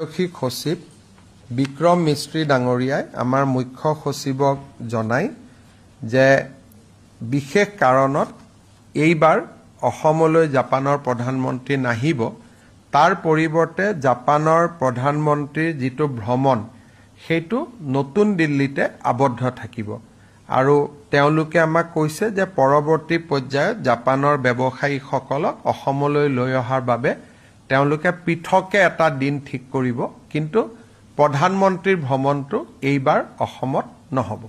বৈদেশিক সচিব বিক্ৰম মিস্ত্ৰী ডাঙৰীয়াই আমাৰ মুখ্য সচিবক জনাই যে বিশেষ কাৰণত এইবাৰ অসমলৈ জাপানৰ প্ৰধানমন্ত্ৰী নাহিব, তাৰ পৰিৱৰ্তে জাপানৰ প্ৰধানমন্ত্ৰীৰ যিটো ভ্ৰমণ সেইটো নতুন দিল্লীতে আবদ্ধ থাকিব আৰু তেওঁলোকে আমাক কৈছে যে পৰৱৰ্তী পৰ্যায়ত জাপানৰ ব্যৱসায়ীসকলক অসমলৈ লৈ অহাৰ বাবে তেওঁলোকে পৃথকে এটা দিন ঠিক কৰিব, কিন্তু প্ৰধানমন্ত্ৰীৰ ভ্ৰমণটো এইবাৰ অসমত নহব।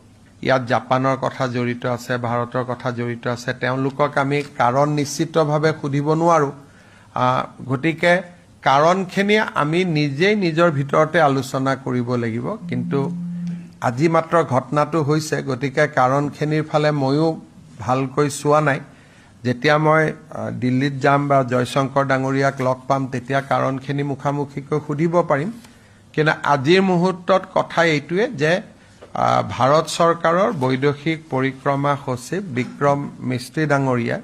ইয়াত জাপানৰ কথা জড়িত আছে, ভাৰতৰ কথা জড়িত আছে, তেওঁলোকক আমি কাৰণ নিশ্চিতভাৱে সুধিব নোৱাৰো। গতিকে কাৰণখিনি আমি নিজেই নিজৰ ভিতৰতে আলোচনা কৰিব লাগিব, কিন্তু আজি মাত্ৰ ঘটনাটো হৈছে, গতিকে কাৰণখিনিৰ ফালে ময়ো ভালকৈ চোৱা নাই। যেতিয়া মই দিল্লীত যাম বা জয়শংকৰ ডাঙৰীয়াক লগ পাম তেতিয়া কাৰণখিনি মুখামুখিকৈ সুধিব পাৰিম, কিন্তু আজিৰ মুহূৰ্তত কথা এইটোৱে যে ভাৰত চৰকাৰৰ বৈদেশিক পৰিক্ৰমা সচিব বিক্ৰম মিস্ত্ৰী ডাঙৰীয়া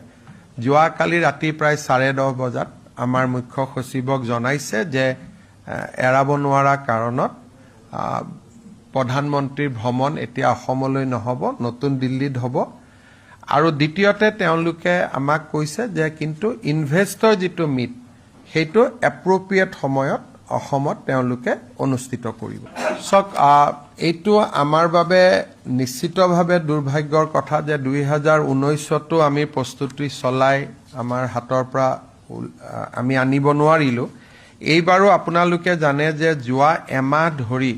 যোৱাকালি ৰাতি প্ৰায় 10:30 বজাত আমাৰ মুখ্য সচিবক জনাইছে যে এৰাব নোৱাৰা কাৰণত প্ৰধানমন্ত্ৰীৰ ভ্ৰমণ এতিয়া অসমলৈ নহব, নতুন দিল্লীত হ'ব। আৰু দ্বিতীয়তে তেওঁলোকে আমাক কৈছে যে কিন্তু ইনভেষ্টৰ যিটো মিট সেইটো এপ্ৰপ্ৰিয়েট সময়ত অসমত তেওঁলোকে অনুষ্ঠিত কৰিব। এইটো আমাৰ বাবে নিশ্চিতভাৱে দুৰ্ভাগ্যৰ কথা যে 2019তো আমি প্ৰস্তুতি চলাই আমাৰ হাতৰ পৰা আমি আনিব নোৱাৰিলো। এইবাৰো আপোনালোকে জানে যে যোৱা এমাহ ধৰি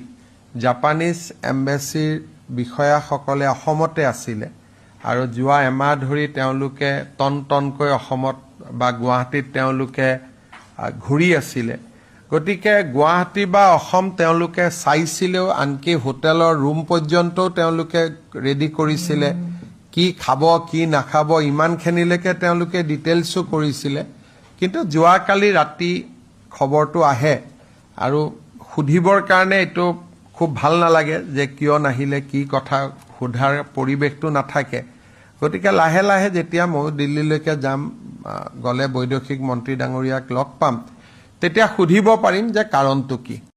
জাপানিজ এম্বেচিৰ বিষয়াসকলে অসমতে আছিলে আৰু যোৱা এমাহ ধৰি তেওঁলোকে টনকৈ অসমত বা গুৱাহাটীত তেওঁলোকে ঘূৰি আছিলে। গতিকে গুৱাহাটী বা অসম তেওঁলোকে চাইছিলেও, আনকি হোটেলৰ ৰুম পৰ্যন্তও তেওঁলোকে ৰেডি কৰিছিলে, কি খাব কি নাখাব ইমানখিনিলৈকে তেওঁলোকে ডিটেইলছো কৰিছিলে। কিন্তু যোৱাকালি ৰাতি খবৰটো আহে আৰু সুধিবৰ কাৰণে এইটো খুব ভাল নালাগে যে কিয় নাহিলে, কি কথা সোধাৰ পৰিৱেশটো নাথাকে। গতিকে লাহে লাহে যেতিয়া মই দিল্লীলৈকে যাম, গ'লে বৈদেশিক মন্ত্ৰী ডাঙৰীয়াক লগ পাম, তেতিয়া সুধিব পাৰিম যে কাৰণটো কি।